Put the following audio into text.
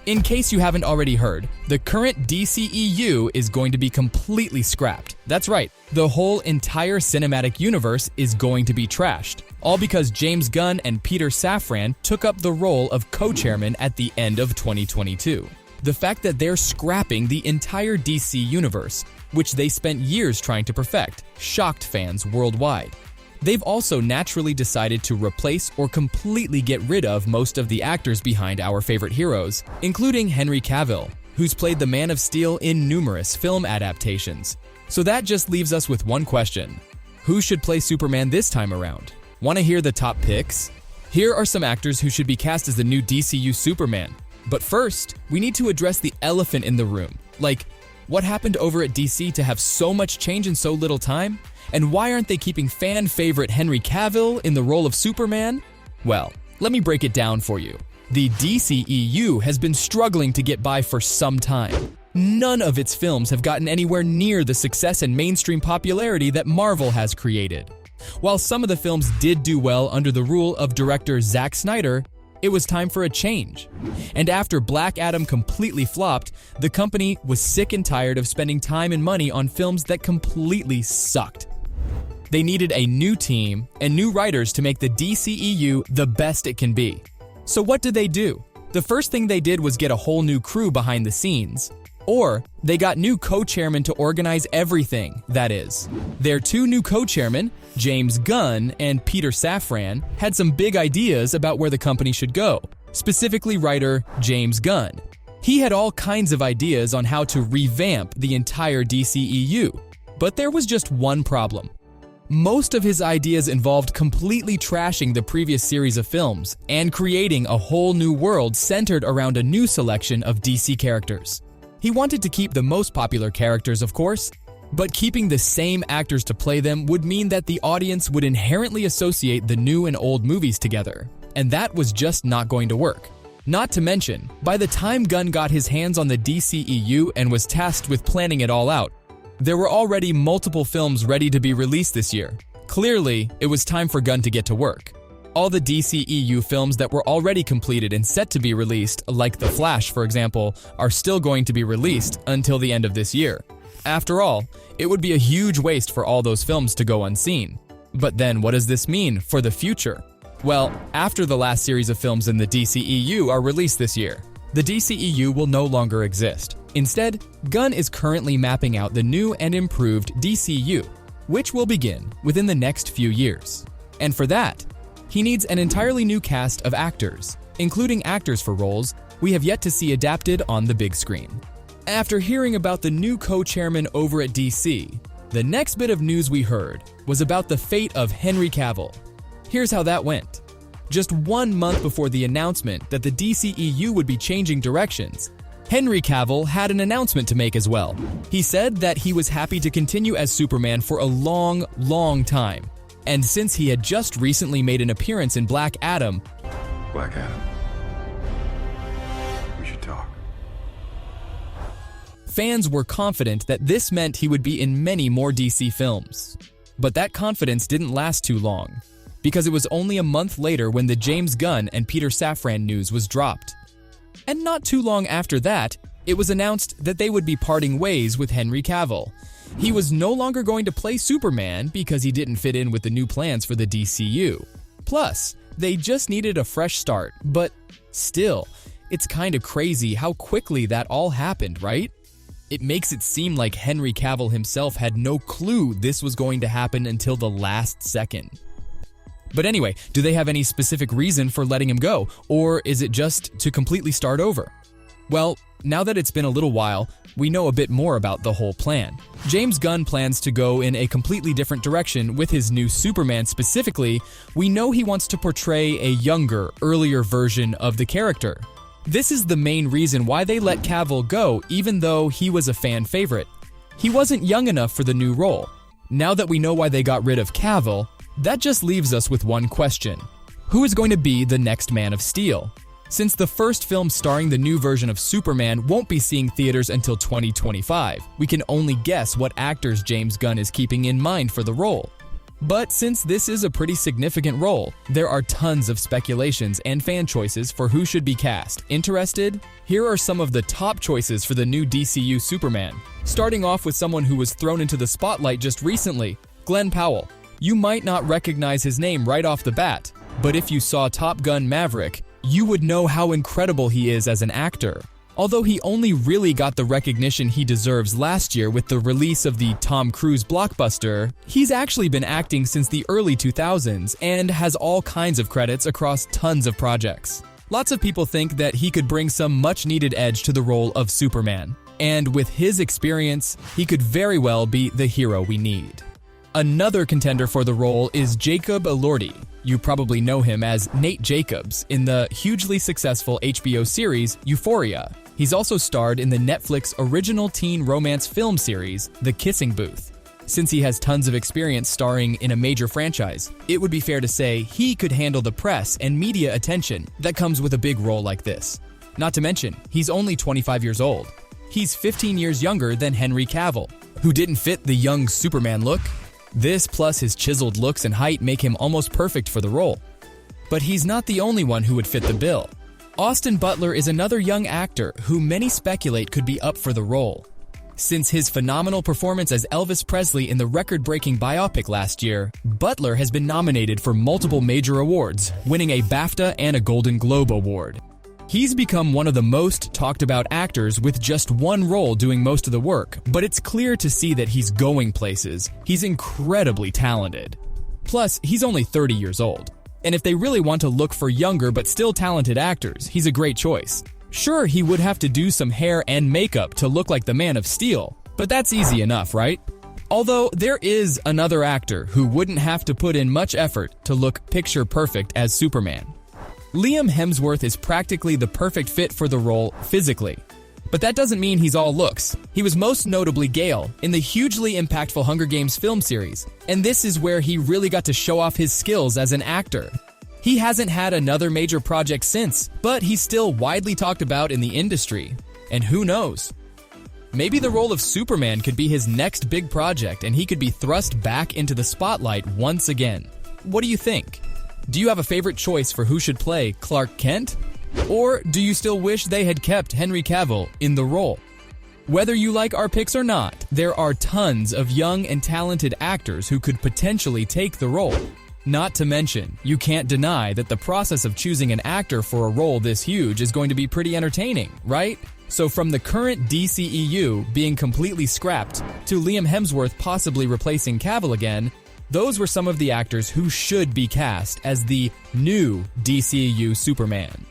In case you haven't already heard, the current DCEU is going to be completely scrapped. That's right, the whole entire cinematic universe is going to be trashed. All because James Gunn and Peter Safran took up the role of co-chairman at the end of 2022. The fact that they're scrapping the entire DC universe, which they spent years trying to perfect, shocked fans worldwide. They've also naturally decided to replace or completely get rid of most of the actors behind our favorite heroes, including Henry Cavill, who's played the Man of Steel in numerous film adaptations. So that just leaves us with one question. Who should play Superman this time around? Want to hear the top picks? Here are some actors who should be cast as the new DCU Superman. But first, we need to address the elephant in the room. Like, what happened over at DC to have so much change in so little time? And why aren't they keeping fan favorite Henry Cavill in the role of Superman? Well, let me break it down for you. The DCEU has been struggling to get by for some time. None of its films have gotten anywhere near the success and mainstream popularity that Marvel has created. While some of the films did do well under the rule of director Zack Snyder, it was time for a change. And after Black Adam completely flopped, the company was sick and tired of spending time and money on films that completely sucked. They needed a new team and new writers to make the DCEU the best it can be. So what did they do? The first thing they did was get a whole new crew behind the scenes. Or they got new co-chairmen to organize everything, that is. Their two new co-chairmen, James Gunn and Peter Safran, had some big ideas about where the company should go, specifically writer James Gunn. He had all kinds of ideas on how to revamp the entire DCEU, but there was just one problem. Most of his ideas involved completely trashing the previous series of films and creating a whole new world centered around a new selection of DC characters. He wanted to keep the most popular characters, of course, but keeping the same actors to play them would mean that the audience would inherently associate the new and old movies together, and that was just not going to work. Not to mention, by the time Gunn got his hands on the DCEU and was tasked with planning it all out, there were already multiple films ready to be released this year. Clearly, it was time for Gunn to get to work. All the DCEU films that were already completed and set to be released, like The Flash for example, are still going to be released until the end of this year. After all, it would be a huge waste for all those films to go unseen. But then what does this mean for the future? Well, after the last series of films in the DCEU are released this year, the DCEU will no longer exist. Instead, Gunn is currently mapping out the new and improved DCU, which will begin within the next few years. And for that, he needs an entirely new cast of actors, including actors for roles we have yet to see adapted on the big screen. After hearing about the new co-chairman over at DC, the next bit of news we heard was about the fate of Henry Cavill. Here's how that went. Just 1 month before the announcement that the DCEU would be changing directions, Henry Cavill had an announcement to make as well. He said that he was happy to continue as Superman for a long, long time. And since he had just recently made an appearance in Black Adam, we should talk. Fans were confident that this meant he would be in many more DC films. But that confidence didn't last too long, because it was only a month later when the James Gunn and Peter Safran news was dropped. And not too long after that, it was announced that they would be parting ways with Henry Cavill. He was no longer going to play Superman because he didn't fit in with the new plans for the DCU. Plus, they just needed a fresh start, but still, it's kinda crazy how quickly that all happened, right? It makes it seem like Henry Cavill himself had no clue this was going to happen until the last second. But anyway, do they have any specific reason for letting him go, or is it just to completely start over? Well, now that it's been a little while, we know a bit more about the whole plan. James Gunn plans to go in a completely different direction with his new Superman. Specifically, we know he wants to portray a younger, earlier version of the character. This is the main reason why they let Cavill go, even though he was a fan favorite. He wasn't young enough for the new role. Now that we know why they got rid of Cavill, that just leaves us with one question. Who is going to be the next Man of Steel? Since the first film starring the new version of Superman won't be seeing theaters until 2025, we can only guess what actors James Gunn is keeping in mind for the role. But since this is a pretty significant role, there are tons of speculations and fan choices for who should be cast. Interested? Here are some of the top choices for the new DCU Superman. Starting off with someone who was thrown into the spotlight just recently, Glenn Powell. You might not recognize his name right off the bat, but if you saw Top Gun: Maverick, you would know how incredible he is as an actor. Although he only really got the recognition he deserves last year with the release of the Tom Cruise blockbuster, he's actually been acting since the early 2000s and has all kinds of credits across tons of projects. Lots of people think that he could bring some much-needed edge to the role of Superman, and with his experience, he could very well be the hero we need. Another contender for the role is Jacob Elordi. You probably know him as Nate Jacobs in the hugely successful HBO series Euphoria. He's also starred in the Netflix original teen romance film series, The Kissing Booth. Since he has tons of experience starring in a major franchise, it would be fair to say he could handle the press and media attention that comes with a big role like this. Not to mention, he's only 25 years old. He's 15 years younger than Henry Cavill, who didn't fit the young Superman look. This plus his chiseled looks and height make him almost perfect for the role. But he's not the only one who would fit the bill. Austin Butler is another young actor who many speculate could be up for the role. Since his phenomenal performance as Elvis Presley in the record-breaking biopic last year, Butler has been nominated for multiple major awards, winning a BAFTA and a Golden Globe Award. He's become one of the most talked about actors with just one role doing most of the work, but it's clear to see that he's going places. He's incredibly talented. Plus, he's only 30 years old. And if they really want to look for younger but still talented actors, he's a great choice. Sure, he would have to do some hair and makeup to look like the Man of Steel, but that's easy enough, right? Although there is another actor who wouldn't have to put in much effort to look picture perfect as Superman. Liam Hemsworth is practically the perfect fit for the role physically. But that doesn't mean he's all looks. He was most notably Gale in the hugely impactful Hunger Games film series, and this is where he really got to show off his skills as an actor. He hasn't had another major project since, but he's still widely talked about in the industry. And who knows? Maybe the role of Superman could be his next big project and he could be thrust back into the spotlight once again. What do you think? Do you have a favorite choice for who should play Clark Kent? Or do you still wish they had kept Henry Cavill in the role? Whether you like our picks or not, there are tons of young and talented actors who could potentially take the role. Not to mention, you can't deny that the process of choosing an actor for a role this huge is going to be pretty entertaining, right? So from the current DCEU being completely scrapped to Liam Hemsworth possibly replacing Cavill again, those were some of the actors who should be cast as the new DCEU Superman.